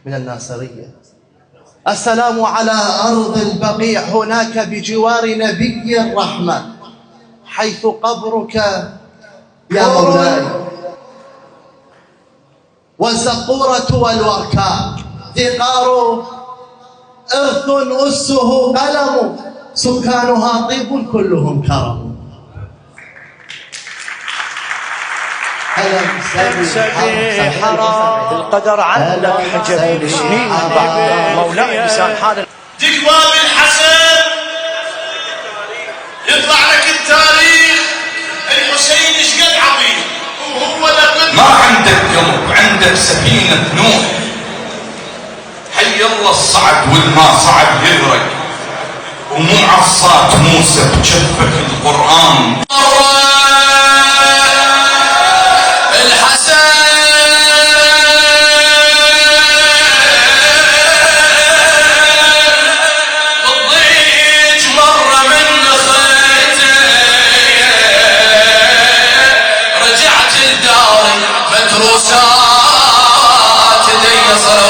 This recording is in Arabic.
من الناصرية. السلام على أرض البقيع هناك بجوار نبي الرحمة، حيث قبرك يا مولاي. والزقورة والوركاء ذقار إرث أسه قلم، سكانها طيب كلهم كرم. سبي حرام القدر عنك حجب لسنين بعد مولاي لسان حال تقوى بالحسن يطلع لك التاريخ. الحسين ايش قد عظيم وهو لابد. ما عندك قلب، عندك سفينة نوح. حي الله الصعد والما صعد يغرق، ومو عصات موسى بجفك القرآن. متروسات دي صار